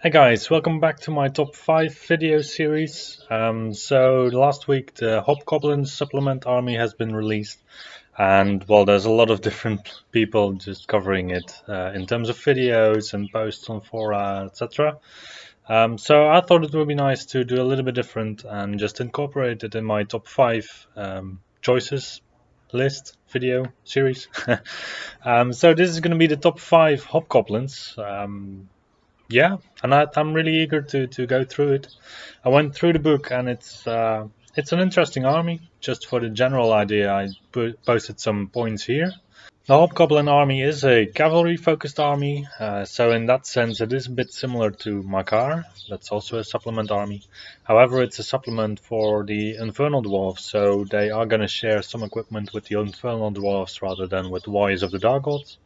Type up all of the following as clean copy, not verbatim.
Hey guys, welcome back to my top 5 video series. So last week the Hobgoblin supplement army has been released, and well, there's a lot of different people just covering it in terms of videos and posts on fora, etc. So I thought it would be nice to do a little bit different and just incorporate it in my top 5 choices list video series. So this is going to be the top 5 Hobgoblins. Yeah, and I'm really eager to go through it. I went through the book, and it's an interesting army. Just for the general idea, I posted some points here. The Hobgoblin army is a cavalry-focused army, so in that sense it is a bit similar to Makar. That's also a supplement army. However, it's a supplement for the Infernal Dwarves, so they are going to share some equipment with the Infernal Dwarves rather than with the Warriors of the Dark Gods.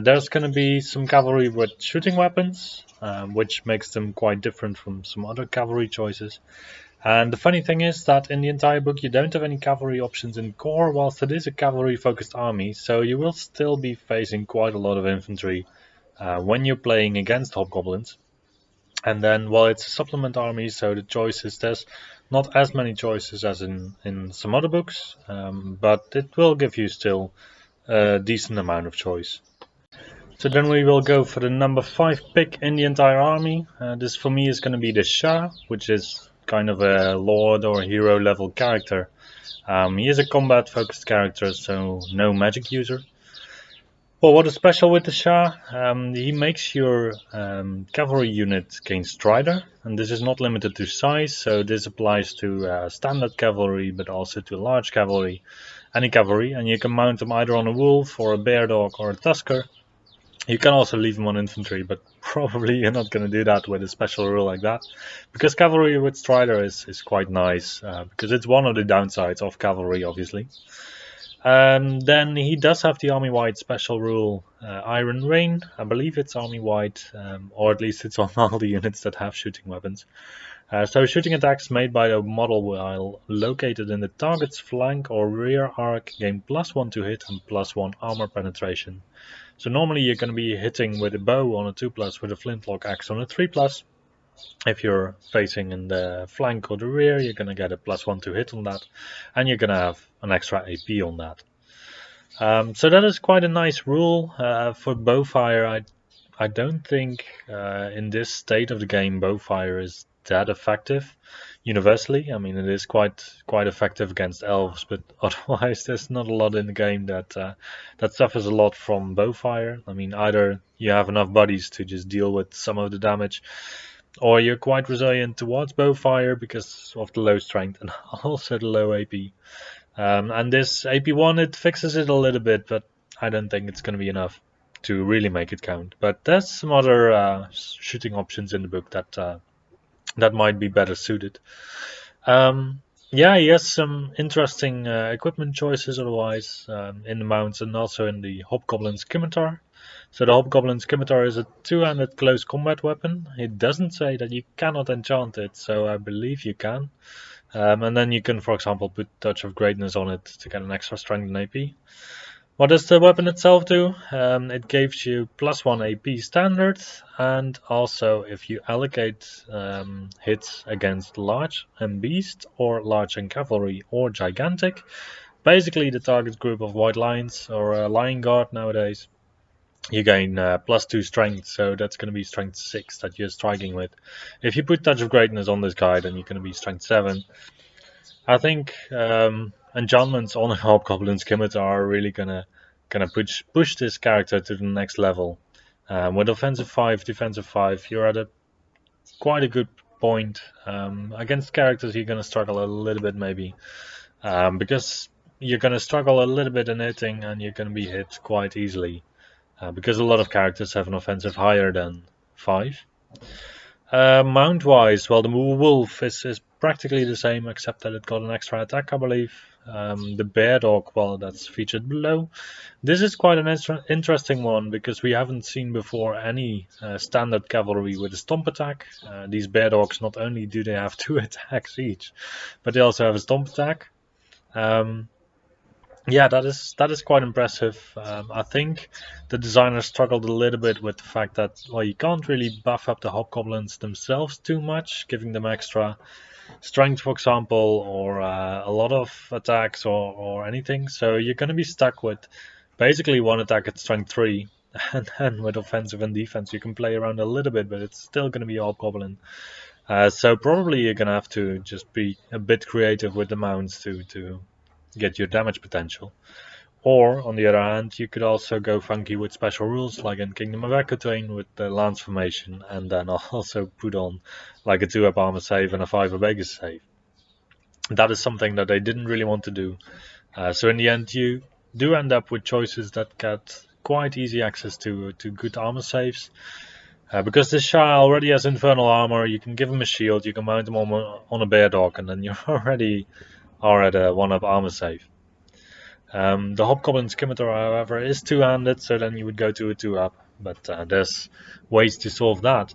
There's going to be some cavalry with shooting weapons, which makes them quite different from some other cavalry choices. And the funny thing is that in the entire book you don't have any cavalry options in core, whilst it is a cavalry focused army, so you will still be facing quite a lot of infantry when you're playing against hobgoblins. And then, well, it's a supplement army, so the choices, there's not as many choices as in some other books, but it will give you still a decent amount of choice. So then we will go for the number 5 pick in the entire army. This for me is going to be the SHAH, which is kind of a lord or hero level character. He is a combat focused character, so no magic user. Well, what is special with the SHAH? He makes your cavalry unit gain Strider, and this is not limited to size, so this applies to standard cavalry, but also to large cavalry, any cavalry, and you can mount them either on a wolf or a bear dog or a tusker. You can also leave them on infantry, but probably you're not going to do that with a special rule like that, because cavalry with Strider is quite nice, because it's one of the downsides of cavalry, obviously. Then he does have the army-wide special rule, Iron Rain. I believe it's army-wide, or at least it's on all the units that have shooting weapons. So shooting attacks made by the model while located in the target's flank or rear arc gain +1 to hit and +1 armor penetration. So normally you're going to be hitting with a bow on a 2+, with a flintlock axe on a 3+. If you're facing in the flank or the rear, you're going to get a +1 to hit on that, and you're going to have an extra AP on that. So that is quite a nice rule. For bowfire, I don't think in this state of the game bowfire is that effective universally. I mean, it is quite effective against elves, but otherwise there's not a lot in the game that suffers a lot from bowfire. I mean, either you have enough buddies to just deal with some of the damage, or you're quite resilient towards bowfire because of the low strength and also the low AP. And this AP1, it fixes it a little bit, but I don't think it's going to be enough to really make it count. But there's some other shooting options in the book that might be better suited. Yeah, he has some interesting equipment choices otherwise in the mounts and also in the Hobgoblin Scimitar. So the Hobgoblin Scimitar is a two-handed close combat weapon. It doesn't say that you cannot enchant it, so I believe you can. And then you can, for example, put Touch of Greatness on it to get an extra strength and AP. What does the weapon itself do? It gives you +1 AP standard, and also if you allocate hits against large and beast, or large and cavalry, or gigantic, basically the target group of white lions or a lion guard nowadays, you gain +2 strength, so that's going to be strength 6 that you're striking with. If you put Touch of Greatness on this guy, then you're going to be strength 7. I think enchantments on a Hobgoblin Scimitar are really gonna push this character to the next level. With offensive 5, defensive 5, you're at quite a good point. Against characters you're gonna struggle a little bit maybe, because you're gonna struggle a little bit in hitting and you're gonna be hit quite easily, because a lot of characters have an offensive higher than 5. Mount-wise, well, the wolf is practically the same, except that it got an extra attack, I believe. The bear dog, well, that's featured below. This is quite an interesting one, because we haven't seen before any standard cavalry with a stomp attack. These bear dogs, not only do they have 2 attacks each, but they also have a stomp attack. Yeah, that is quite impressive. I think the designers struggled a little bit with the fact that, well, you can't really buff up the hobgoblins themselves too much, giving them extra strength, for example, or a lot of attacks or anything. So you're going to be stuck with basically one attack at strength 3, and then with offensive and defense you can play around a little bit, but it's still going to be a hobgoblin. So probably you're going to have to just be a bit creative with the mounts to get your damage potential. Or, on the other hand, you could also go funky with special rules, like in Kingdom of Aquitaine with the Lance Formation, and then also put on like a 2-up armor save and a 5-up Vegas save. That is something that they didn't really want to do. So in the end, you do end up with choices that get quite easy access to good armor saves. Because this SHAH already has infernal armor, you can give him a shield, you can mount him on a bear dog, and then you already are at a 1-up armor save. The Hobgoblin Scimitar, however, is two-handed, so then you would go to a 2-up, but there's ways to solve that.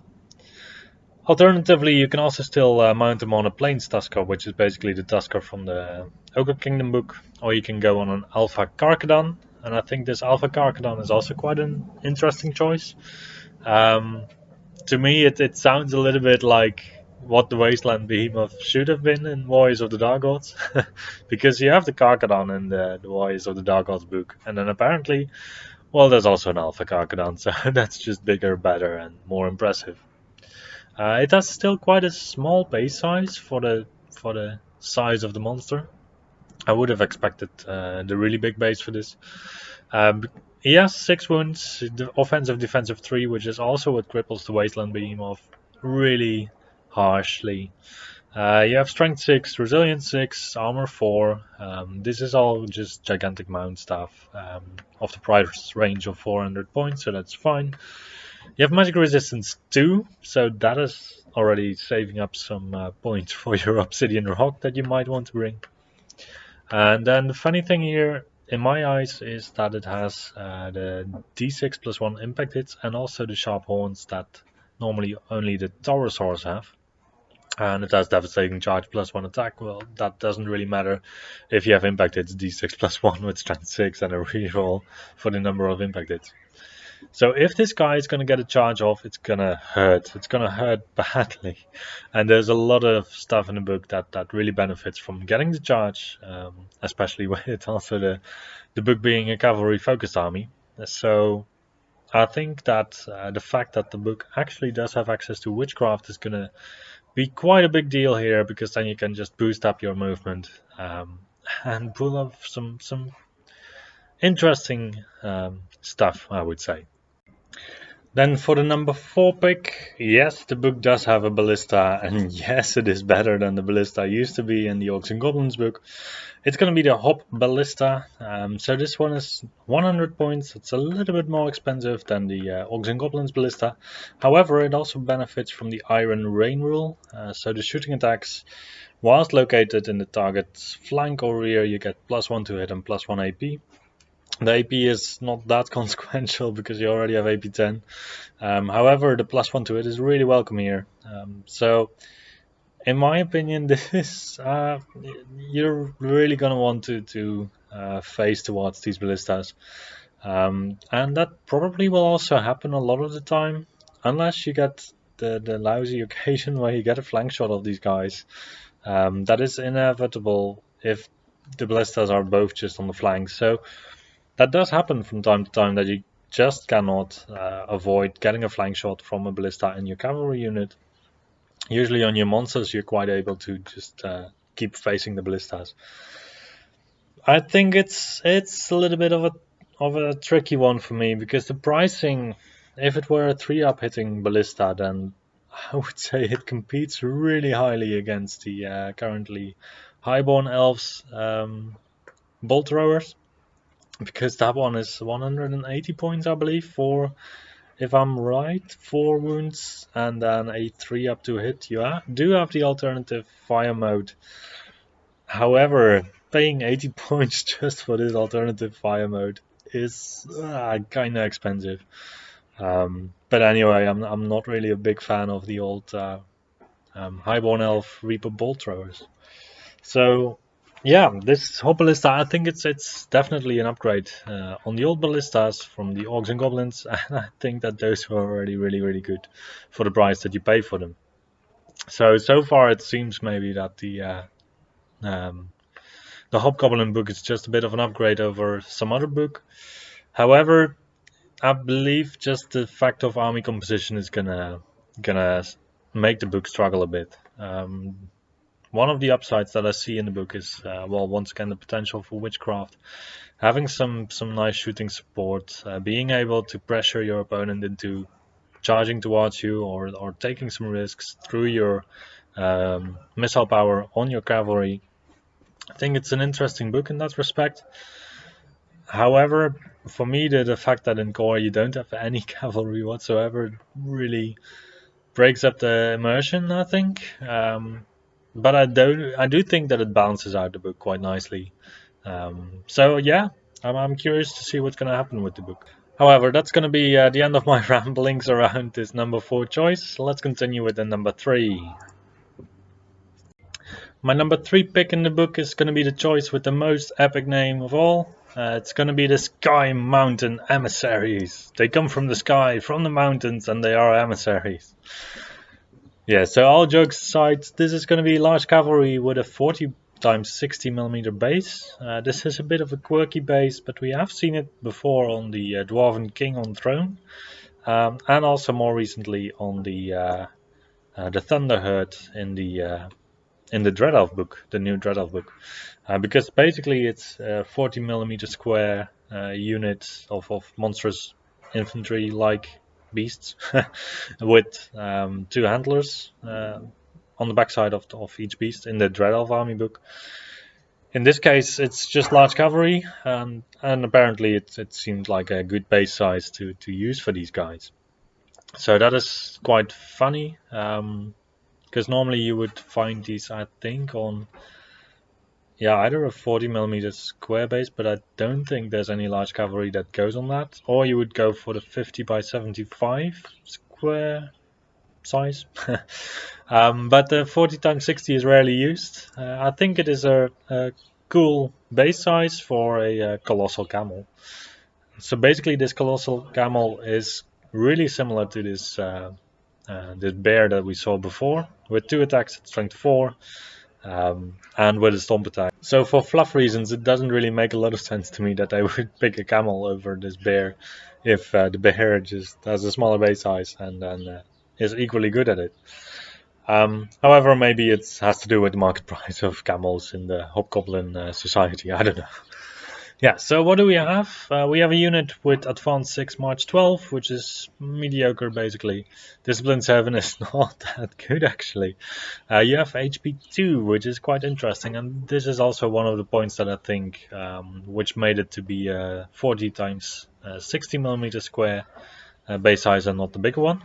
Alternatively, you can also still mount them on a Plains Tusker, which is basically the Tusker from the Ogre Kingdom book, or you can go on an Alpha Karkadon, and I think this Alpha Karkadon is also quite an interesting choice. To me, it sounds a little bit like what the Wasteland Behemoth should have been in Warriors of the Dark Gods, because you have the Karkadon in the Warriors of the Dark Gods book, and then apparently, well, there's also an Alpha Karkadon, so that's just bigger, better, and more impressive. It has still quite a small base size for the size of the monster. I would have expected the really big base for this. He has 6 wounds, offensive, defensive 3, which is also what cripples the Wasteland Behemoth really harshly. You have strength 6, resilience 6, armor 4. This is all just gigantic mount stuff of the price range of 400 points, so that's fine. You have magic resistance 2, so that is already saving up some points for your obsidian rock that you might want to bring. And then the funny thing here, in my eyes, is that it has the d6 plus 1 impact hits and also the sharp horns that normally only the Taurosaurs have. And it has devastating charge plus 1 attack. Well, that doesn't really matter if you have impact hits d6 plus 1 with strength 6 and a reroll for the number of impact hits. So if this guy is going to get a charge off, it's going to hurt. It's going to hurt badly. And there's a lot of stuff in the book that really benefits from getting the charge, especially with also the book being a cavalry-focused army. So I think that the fact that the book actually does have access to witchcraft is going to be quite a big deal here, because then you can just boost up your movement and pull off some interesting stuff, I would say. Then for the number 4 pick, yes, the book does have a ballista, and yes, it is better than the ballista used to be in the Orcs and Goblins book. It's going to be the Hop Ballista. So this one is 100 points. It's a little bit more expensive than the Orcs and Goblins ballista. However, it also benefits from the Iron Rain rule. So the shooting attacks, whilst located in the target's flank or rear, you get +1 to hit and +1 AP. The AP is not that consequential because you already have AP 10. However, the +1 to it is really welcome here. So, in my opinion, this is you're really gonna want to face towards these ballistas, and that probably will also happen a lot of the time, unless you get the lousy occasion where you get a flank shot of these guys. That is inevitable if the ballistas are both just on the flank. So that does happen from time to time, that you just cannot avoid getting a flank shot from a ballista in your cavalry unit. Usually on your monsters you're quite able to just keep facing the ballistas. I think it's a little bit of a tricky one for me, because the pricing, if it were a 3-up hitting ballista, then I would say it competes really highly against the currently highborn elves bolt throwers, because that one is 180 points, I believe, for, if I'm right, 4 wounds and then a 3-up to hit. You do have the alternative fire mode. However, paying 80 points just for this alternative fire mode is kind of expensive. But anyway, I'm not really a big fan of the old highborn elf Reaper bolt throwers. So Yeah, this whole ballista, I think it's definitely an upgrade on the old ballistas from the orcs and goblins, and I think that those were already really good for the price that you pay for them. So far it seems maybe that um, the Hobgoblin book is just a bit of an upgrade over some other book. However, I believe just the fact of army composition is gonna make the book struggle a bit. One of the upsides that I see in the book is, well, once again, the potential for witchcraft, having some nice shooting support, being able to pressure your opponent into charging towards you, or taking some risks through your missile power on your cavalry. I think it's an interesting book in that respect. However, for me, the fact that in core you don't have any cavalry whatsoever really breaks up the immersion, I think. But I do think that it balances out the book quite nicely. So yeah, I'm curious to see what's going to happen with the book. However, that's going to be the end of my ramblings around this number 4 choice. Let's continue with the number 3. My number 3 pick in the book is going to be the choice with the most epic name of all. It's going to be the Sky Mountain Emissaries. They come from the sky, from the mountains, and they are emissaries. Yeah, so all jokes aside, this is going to be large cavalry with a 40 times 60 millimeter base. This is a bit of a quirky base, but we have seen it before on the Dwarven King on Throne, and also more recently on the Thunderherd in the Dread Elf book, the new Dread Elf book, because basically it's a 40 millimeter square unit of monstrous infantry like beasts with 2 handlers on the backside of each beast in the Dread Elf army book. In this case, it's just large cavalry, and apparently it seemed like a good base size to use for these guys. So that is quite funny, because normally you would find these, I think, on either a 40 millimeter square base, but I don't think there's any large cavalry that goes on that, or you would go for the 50 by 75 square size. But the 40 times 60 is rarely used. I think it is a cool base size for a colossal camel. So basically, this colossal camel is really similar to this bear that we saw before, with 2 attacks at strength 4, and with a stomp attack. So for fluff reasons, it doesn't really make a lot of sense to me that I would pick a camel over this bear if the bear just has a smaller base size and then is equally good at it. However, maybe it has to do with the market price of camels in the Hobgoblin society. I don't know. Yeah, so what do we have? We have a unit with Advanced 6 March 12, which is mediocre basically. Discipline 7 is not that good actually. You have HP 2, which is quite interesting, and this is also one of the points that I think which made it to be 40 times 60 millimeter square base size and not the bigger one.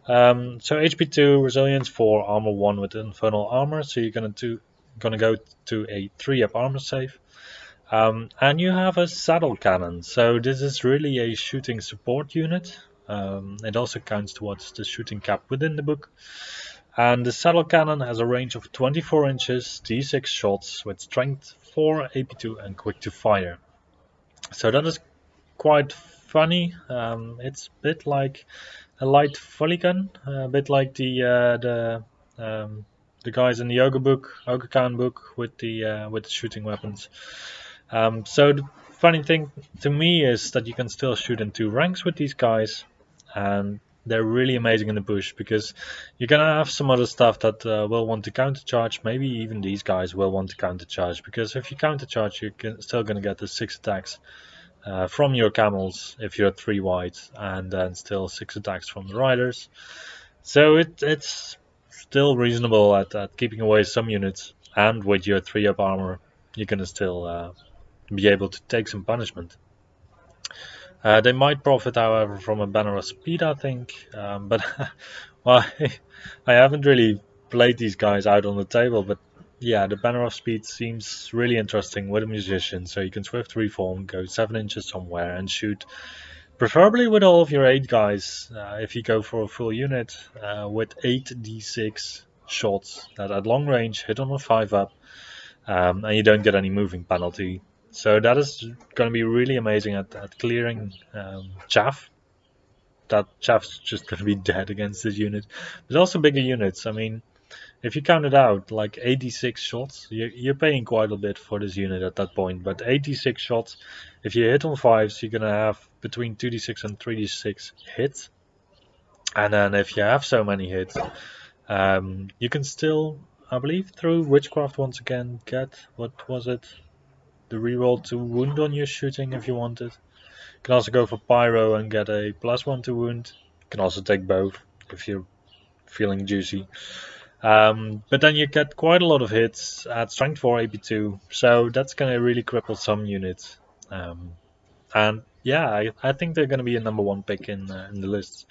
So HP 2, Resilience 4, Armor 1 with Infernal Armor, so you're gonna go to a 3-up armor save. And you have a saddle cannon, so this is really a shooting support unit. It also counts towards the shooting cap within the book. And the saddle cannon has a range of 24 inches, d6 shots with strength 4, AP2 and quick to fire. So that is quite funny. It's a bit like a light volley gun, a bit like the guys in the Ogre Khan book with the shooting weapons. So the funny thing to me is that you can still shoot in 2 ranks with these guys, and they're really amazing in the bush because you're gonna have some other stuff that will want to countercharge. Maybe even these guys will want to countercharge, because if you countercharge, you're still gonna get the 6 attacks from your camels if you're 3 wide, and then still 6 attacks from the riders. So it's still reasonable at keeping away some units, and with your 3-up armor, you're gonna still be able to take some punishment. They might profit, however, from a banner of speed, I think, but well, I haven't really played these guys out on the table, but yeah, the banner of speed seems really interesting with a musician, so you can swift reform, go 7 inches somewhere and shoot, preferably with all of your 8 guys, if you go for a full unit, with 8d6 shots that at long range hit on a 5-up. and you don't get any moving penalty. So that is going to be really amazing at clearing chaff. That chaff's just going to be dead against this unit. There's also bigger units. I mean, if you count it out, like 86 shots, you're paying quite a bit for this unit at that point. But 86 shots, if you hit on 5s, you're going to have between 2d6 and 3d6 hits. And then if you have so many hits, you can still, I believe, through Witchcraft once again, get, what was it? The reroll to wound on your shooting if you want it. You can also go for Pyro and get a +1 to wound. You can also take both if you're feeling juicy. But then you get quite a lot of hits at Strength 4 AP2, so that's going to really cripple some units. And yeah, I think they're going to be a #1 pick in the lists.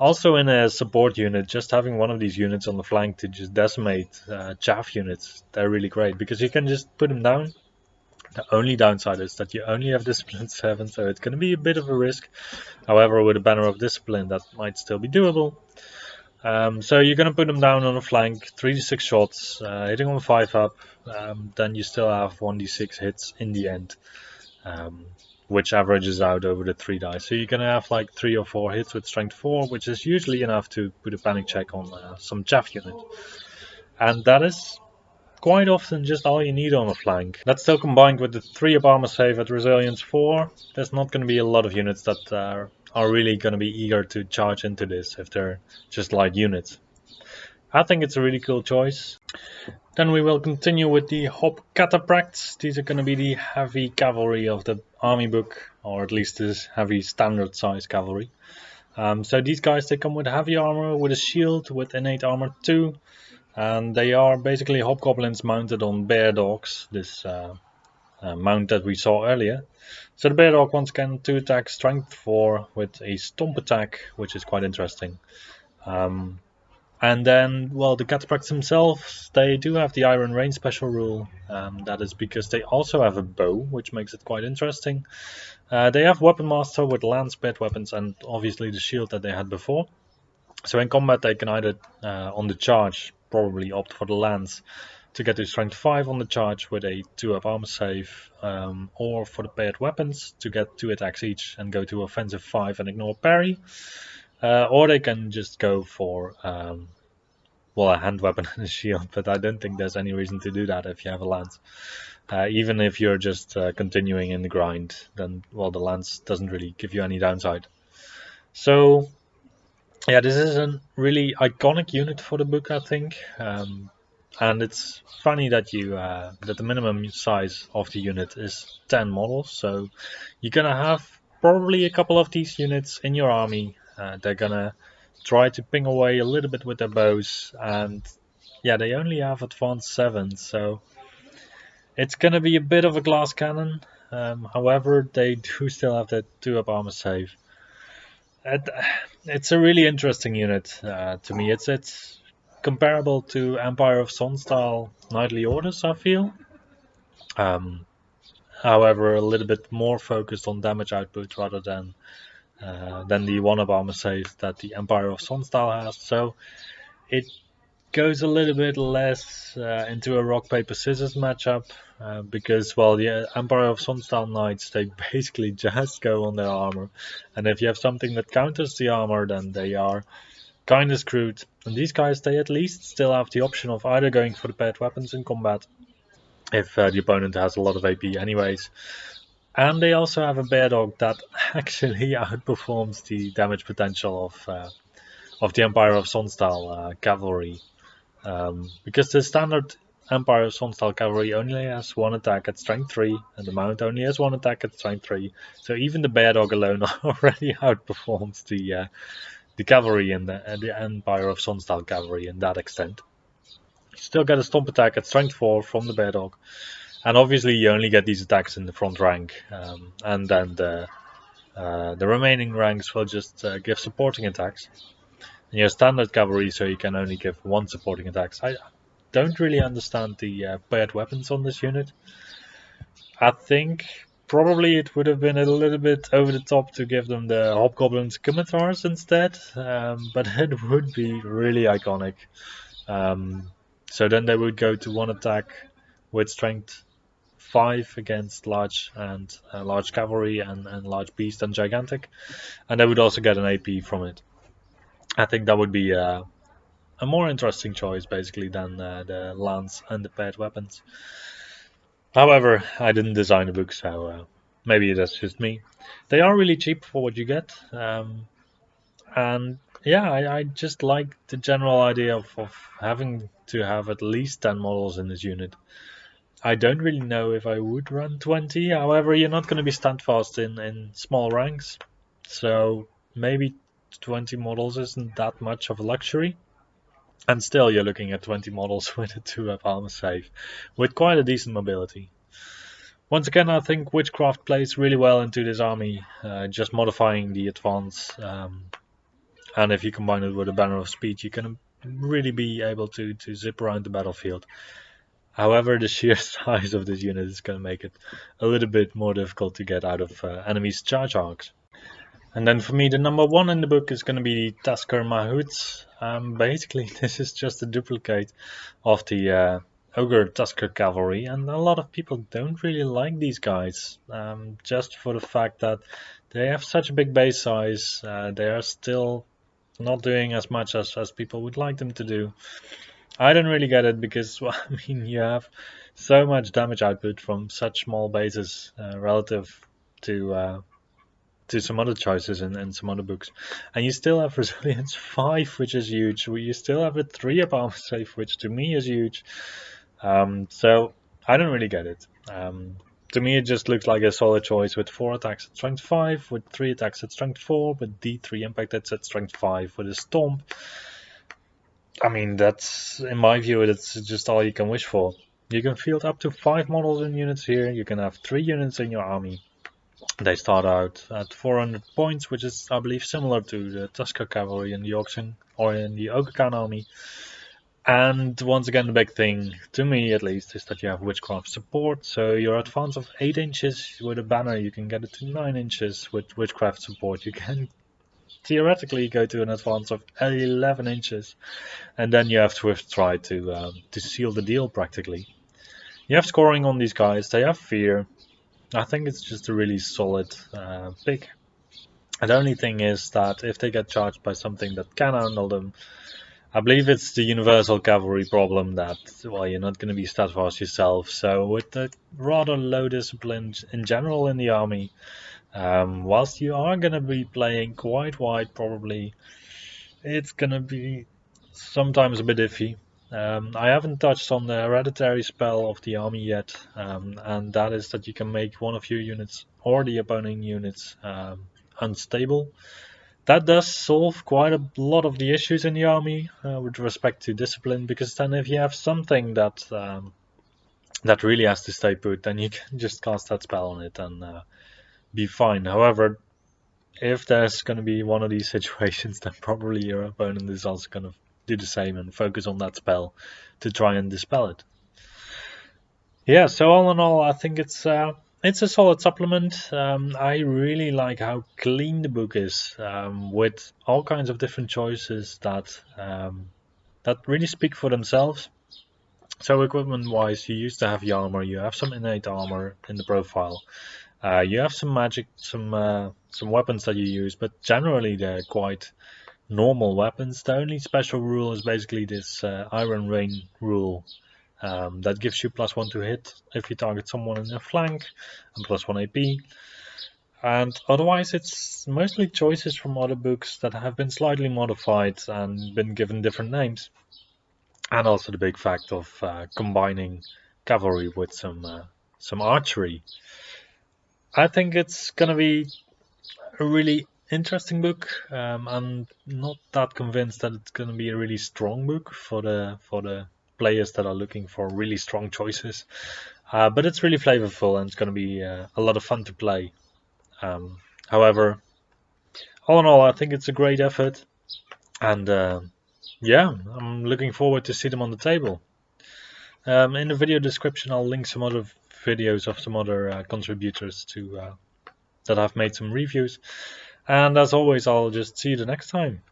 Also in a support unit, just having one of these units on the flank to just decimate chaff units, they're really great, because you can just put them down. The only downside is that you only have Discipline 7, so it's going to be a bit of a risk. However, with a Banner of Discipline, that might still be doable. So you're going to put them down on the flank, 3d6 shots, hitting on 5 up, then you still have 1d6 hits in the end, which averages out over the 3 dice. So you're going to have like 3 or 4 hits with Strength 4, which is usually enough to put a panic check on some chaff unit. And that is quite often just all you need on a flank. That's still combined with the 3 up armor save at Resilience 4. There's not going to be a lot of units that are really going to be eager to charge into this if they're just light units. I think it's a really cool choice. Then we will continue with the CATAPRACTS. These are going to be the heavy cavalry of the army book, or at least this heavy standard size cavalry. So these guys, they come with heavy armor, with a shield, with innate armor 2. And they are basically hobgoblins mounted on bear dogs, this mount that we saw earlier. So the bear dog once again 2 attack, strength 4 with a stomp attack, which is quite interesting. And then, well, the Cataphracts themselves, they do have the Iron Rain special rule. That is because they also have a bow, which makes it quite interesting. They have Weapon Master with lance, pet weapons, and obviously the shield that they had before. So in combat they can either, on the charge, probably opt for the lance to get to strength 5 on the charge with a 2 up armor save, or for the paired weapons to get 2 attacks each and go to offensive 5 and ignore parry. Or they can just go for well, a hand weapon and a shield, but I don't think there's any reason to do that if you have a lance. Even if you're just continuing in the grind, then, well, the lance doesn't really give you any downside. So yeah, this is a really iconic unit for the book, I think. And it's funny that you that the minimum size of the unit is 10 models, so you're gonna have probably a couple of these units in your army. They're gonna try to ping away a little bit with their bows, and yeah, they only have advanced 7, so it's gonna be a bit of a glass cannon. However, they do still have that 2 up armor save. It's a really interesting unit to me. It's comparable to Empire of Sun style Knightly Orders, I feel. However, a little bit more focused on damage output rather than the 1 up armor save that the Empire of Sun style has. So it goes a little bit less into a rock paper scissors matchup, because, well, the Empire of Sun style knights, they basically just go on their armor, and if you have something that counters the armor, then they are kind of screwed. And these guys, they at least still have the option of either going for the paired weapons in combat if the opponent has a lot of AP anyways, and they also have a bear dog that actually outperforms the damage potential of the Empire of Sun style cavalry. Because the standard Empire of Sun style cavalry only has 1 attack at strength 3, and the mount only has 1 attack at strength 3. So even the bear dog alone already outperforms the cavalry and the Empire of Sun style cavalry in that extent. You still get a stomp attack at strength 4 from the bear dog, and obviously you only get these attacks in the front rank, and then the remaining ranks will just give supporting attacks. And you're standard cavalry, so you can only give 1 supporting attacks. I don't really understand the paired weapons on this unit. I think probably it would have been a little bit over the top to give them the Hobgoblin scimitars instead, but it would be really iconic. So then they would go to 1 attack with strength 5 against large cavalry and large beast and gigantic, and they would also get an AP from it. I think that would be a more interesting choice basically than the lance and the paired weapons. However, I didn't design the book, so maybe that's just me. They are really cheap for what you get, and yeah, I just like the general idea of having to have at least 10 models in this unit. I don't really know if I would run 20, however, you're not going to be standfast in small ranks, so maybe 20 models isn't that much of a luxury. And still, you're looking at 20 models with a 2-up armor save, with quite a decent mobility. Once again, I think Witchcraft plays really well into this army, just modifying the advance, and if you combine it with a Banner of Speed, you can really be able to zip around the battlefield. However, the sheer size of this unit is going to make it a little bit more difficult to get out of enemies' charge arcs. And then for me, the number 1 in the book is going to be the TUSKER MAHOUTS. Basically, this is just a duplicate of the Ogre TUSKER cavalry, and a lot of people don't really like these guys, just for the fact that they have such a big base size. They are still not doing as much as people would like them to do. I don't really get it because, well, I mean, you have so much damage output from such small bases relative to some other choices in some other books, and you still have resilience 5, which is huge. You still have a 3-up armor save, which to me is huge. So I don't really get it. To me, it just looks like a solid choice with 4 attacks at strength 5, with 3 attacks at strength 4, with D3 impact hits at strength 5 with a stomp. I mean, that's, in my view, that's just all you can wish for. You can field up to 5 models in units here. You can have 3 units in your army. They start out at 400 points, which is, I believe, similar to the Tusker cavalry in the Oxen or in the Ogre Khan army. And once again, the big thing, to me at least, is that you have Witchcraft support. So your advance of 8 inches with a banner, you can get it to 9 inches with Witchcraft support. You can theoretically go to an advance of 11 inches, and then you have Swift Stride to seal the deal practically. You have scoring on these guys, they have fear. I think it's just a really solid pick. And the only thing is that if they get charged by something that can handle them, I believe it's the universal cavalry problem that, well, you're not going to be stat fast yourself. So with the rather low discipline in general in the army, whilst you are going to be playing quite wide probably, it's going to be sometimes a bit iffy. I haven't touched on the hereditary spell of the army yet, and that is that you can make one of your units or the opponent units unstable. That does solve quite a lot of the issues in the army with respect to discipline, because then if you have something that that really has to stay put, then you can just cast that spell on it and be fine. However, if there's going to be one of these situations, then probably your opponent is also going to do the same and focus on that spell to try and dispel it. Yeah, so all in all, I think it's a solid supplement. I really like how clean the book is, with all kinds of different choices that really speak for themselves. So equipment-wise, you used to have the armor, you have some innate armor in the profile, you have some magic, some weapons that you use, but generally they're quite normal weapons. The only special rule is basically this Iron Rain rule. That gives you +1 to hit if you target someone in the flank, and +1 AP. And otherwise it's mostly choices from other books that have been slightly modified and been given different names. And also the big fact of combining cavalry with some archery. I think it's gonna be a really interesting book. I'm not that convinced that it's gonna be a really strong book for the players that are looking for really strong choices, but it's really flavorful and it's going to be a lot of fun to play. However, all in all, I think it's a great effort, and yeah, I'm looking forward to see them on the table. In the video description, I'll link some other videos of some other contributors to that have made some reviews, and as always, I'll just see you the next time.